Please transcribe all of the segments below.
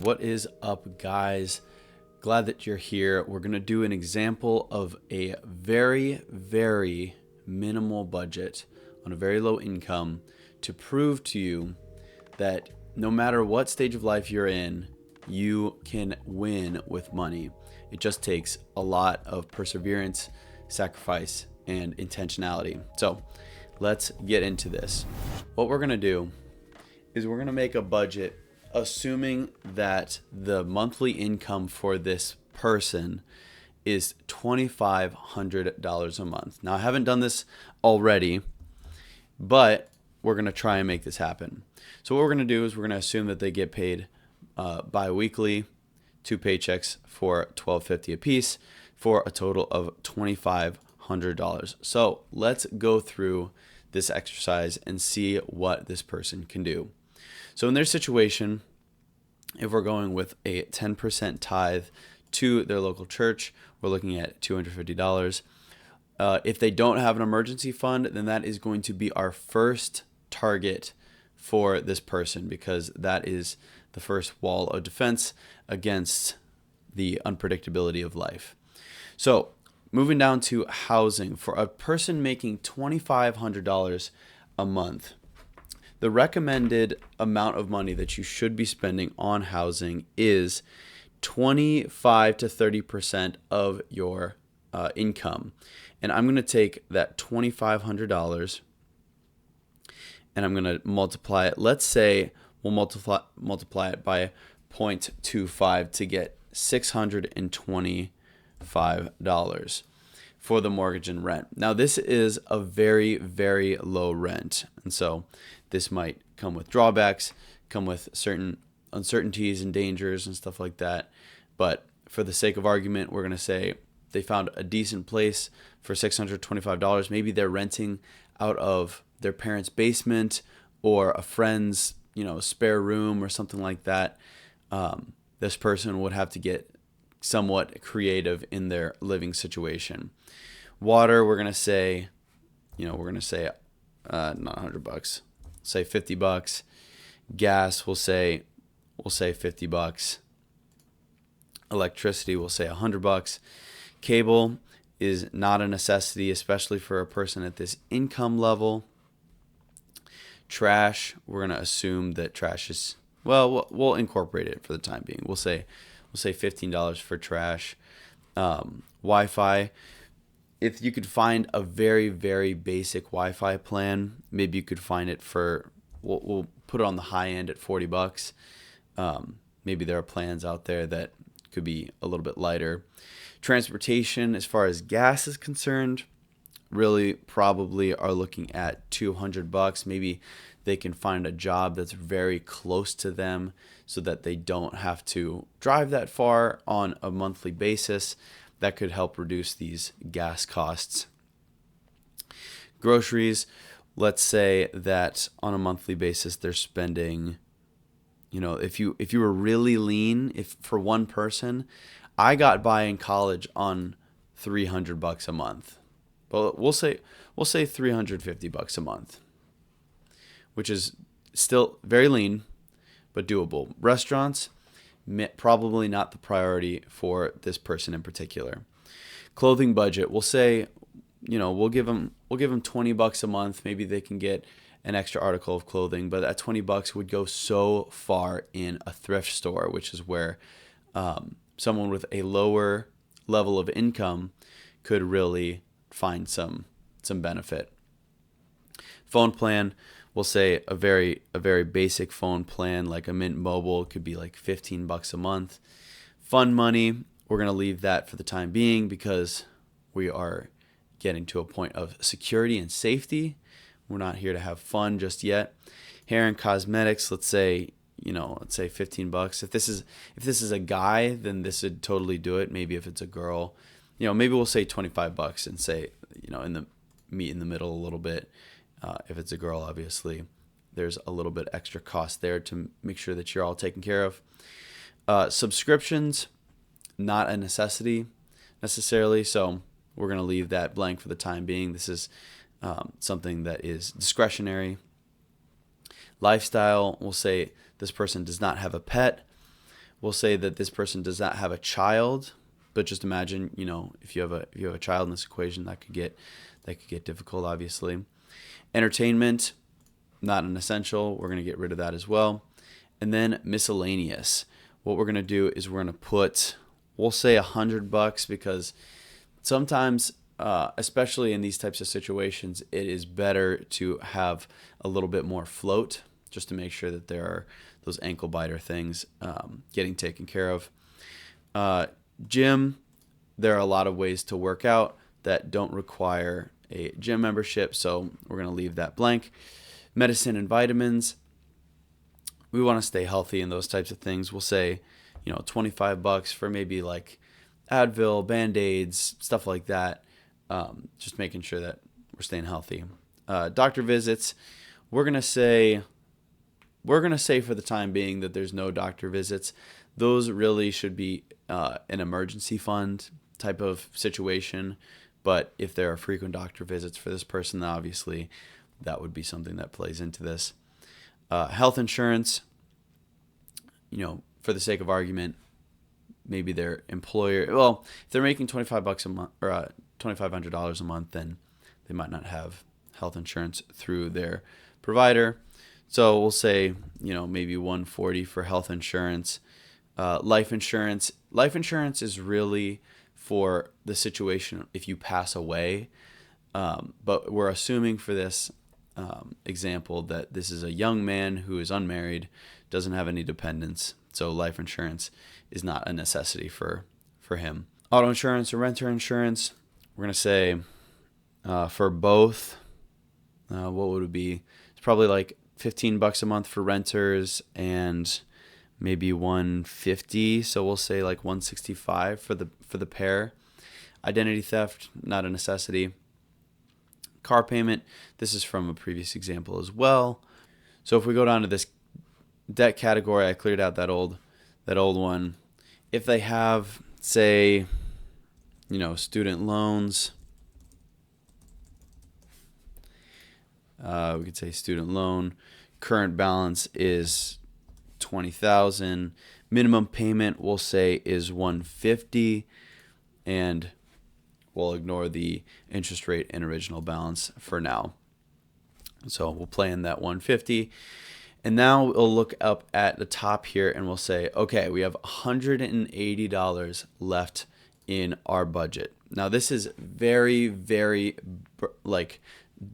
What is up, guys? Glad that you're here. We're going to do an example of a very, very minimal budget on a very low income to prove to you that no matter what stage of life you're in, you can win with money. It just takes a lot of perseverance, sacrifice, and intentionality. So let's get into this. What we're going to do is we're going to make a budget assuming that the monthly income for this person is $2,500 a month. Now, I haven't done this already, but we're going to try and make this happen. So what we're going to do is we're going to assume that they get paid bi-weekly, 2 paychecks for $1,250 a piece for a total of $2,500. So let's go through this exercise and see what this person can do. So in their situation, if we're going with a 10% tithe to their local church, we're looking at $250. If they don't have an emergency fund, then that is going to be our first target for this person, because that is the first wall of defense against the unpredictability of life. So moving down to housing, for a person making $2,500 a month, the recommended amount of money that you should be spending on housing is 25 to 30% of your income. And I'm going to take that $2,500 and I'm going to multiply it. Let's say we'll multiply it by 0.25 to get $625 for the mortgage and rent. Now, this is a very, very low rent. And so this might come with drawbacks, come with certain uncertainties and dangers and stuff like that. But for the sake of argument, we're going to say they found a decent place for $625. Maybe they're renting out of their parents' basement or a friend's, spare room or something like that. This person would have to get somewhat creative in their living situation. Water, we're going to say, not $100. Say $50. Gas, we'll say $50. Electricity, we'll say $100. Cable is not a necessity, especially for a person at this income level. Trash, we're going to assume that trash is, we'll incorporate it for the time being. We'll say $15 for trash. Wi-Fi, if you could find a very, very basic Wi-Fi plan, maybe you could find it for, we'll put it on the high end at $40. Maybe there are plans out there that could be a little bit lighter. Transportation, as far as gas is concerned, really probably are looking at $200. Maybe they can find a job that's very close to them so that they don't have to drive that far on a monthly basis. That could help reduce these gas costs. Groceries, let's say that on a monthly basis they're spending, if you were really lean, if for one person, I got by in college on $300 a month. But we'll say $350 a month, which is still very lean but doable. Restaurants, probably not the priority for this person in particular. Clothing budget, we'll say, we'll give them $20 a month. Maybe they can get an extra article of clothing, but that $20 would go so far in a thrift store, which is where someone with a lower level of income could really find some benefit. Phone plan, we'll say a very basic phone plan like a Mint Mobile could be like $15 a month. Fund money, we're going to leave that for the time being because we are getting to a point of security and safety. We're not here to have fun just yet. Hair and cosmetics, let's say $15. If this is a guy, then this would totally do it. Maybe if it's a girl, maybe we'll say $25 and say, meet in the middle a little bit. If it's a girl, obviously, there's a little bit extra cost there to make sure that you're all taken care of. Subscriptions, not a necessity necessarily, so we're going to leave that blank for the time being. This is something that is discretionary. Lifestyle, we'll say this person does not have a pet. We'll say that this person does not have a child, but just imagine, if you have a child in this equation, that could get difficult, obviously. Entertainment, not an essential. We're going to get rid of that as well. And then miscellaneous. What we're going to do is we're going to put, we'll say $100, because sometimes, especially in these types of situations, it is better to have a little bit more float, just to make sure that there are those ankle biter things getting taken care of. Gym, there are a lot of ways to work out that don't require a gym membership, so we're going to leave that blank. Medicine and vitamins, we want to stay healthy in those types of things. We'll say, $25 for maybe like Advil, Band-Aids, stuff like that. Just making sure that we're staying healthy. Doctor visits, we're gonna say for the time being that there's no doctor visits. Those really should be an emergency fund type of situation. But if there are frequent doctor visits for this person, then obviously that would be something that plays into this. Health insurance, for the sake of argument, maybe their employer, well, if they're making $25 a month or $2,500 a month, then they might not have health insurance through their provider. So we'll say, maybe $140 for health insurance. Life insurance. Life insurance is really for the situation if you pass away. But we're assuming for this example that this is a young man who is unmarried, doesn't have any dependents. So life insurance is not a necessity for him. Auto insurance or renter insurance, we're going to say for both, what would it be? It's probably like $15 a month for renters and maybe $150. So we'll say like $165 for the pair. Identity theft, not a necessity. Car payment, this is from a previous example as well. So if we go down to this debt category, I cleared out that old one. If they have, say, student loans, we could say student loan, current balance is $20,000. Minimum payment, we'll say, is $150, and we'll ignore the interest rate and original balance for now. So we'll play in that $150. And now we'll look up at the top here and we'll say, okay, we have $180 left in our budget. Now this is very, very like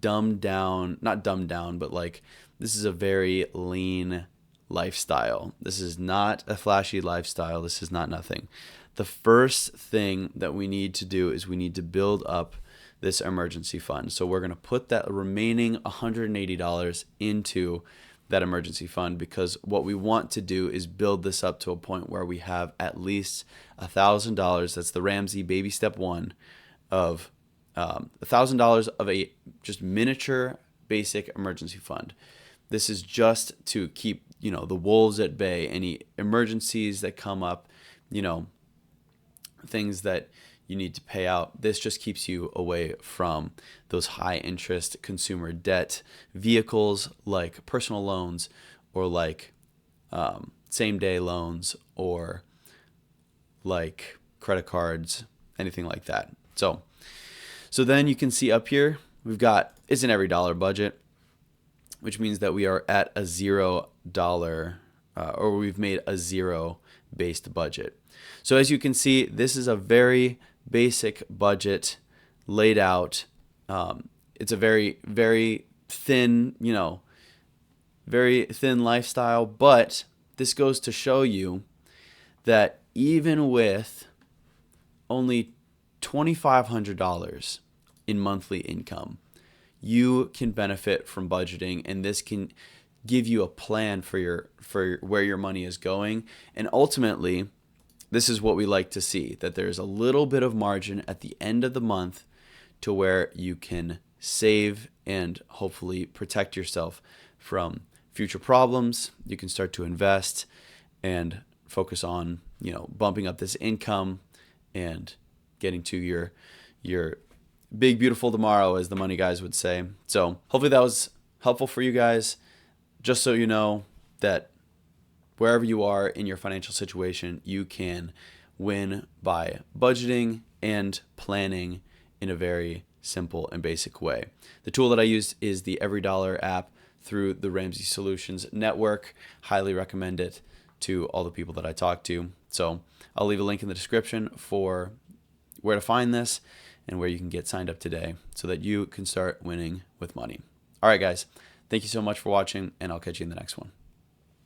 dumbed down, not dumbed down, but like this is a very lean lifestyle. This is not a flashy lifestyle. This is not nothing. The first thing that we need to do is we need to build up this emergency fund. So we're going to put that remaining $180 into that emergency fund, because what we want to do is build this up to a point where we have at least $1,000. That's the Ramsey baby step one of $1,000 of a just miniature basic emergency fund. This is just to keep, the wolves at bay, any emergencies that come up, things that you need to pay out. This just keeps you away from those high interest consumer debt vehicles like personal loans or like same day loans or like credit cards, anything like that. So then you can see up here, we've got, it's an EveryDollar budget, which means that we are at a $0 or we've made a zero based budget. So as you can see, this is a very basic budget laid out. It's a very, very thin, very thin lifestyle, but this goes to show you that even with only $2,500 in monthly income, you can benefit from budgeting, and this can give you a plan for where your money is going. And ultimately, this is what we like to see, that there's a little bit of margin at the end of the month to where you can save and hopefully protect yourself from future problems. You can start to invest and focus on, bumping up this income and getting to your big, beautiful tomorrow, as the money guys would say. So hopefully that was helpful for you guys. Just so you know that wherever you are in your financial situation, you can win by budgeting and planning in a very simple and basic way. The tool that I used is the EveryDollar app through the Ramsey Solutions Network. Highly recommend it to all the people that I talk to. So I'll leave a link in the description for where to find this and where you can get signed up today so that you can start winning with money. All right, guys. Thank you so much for watching, and I'll catch you in the next one.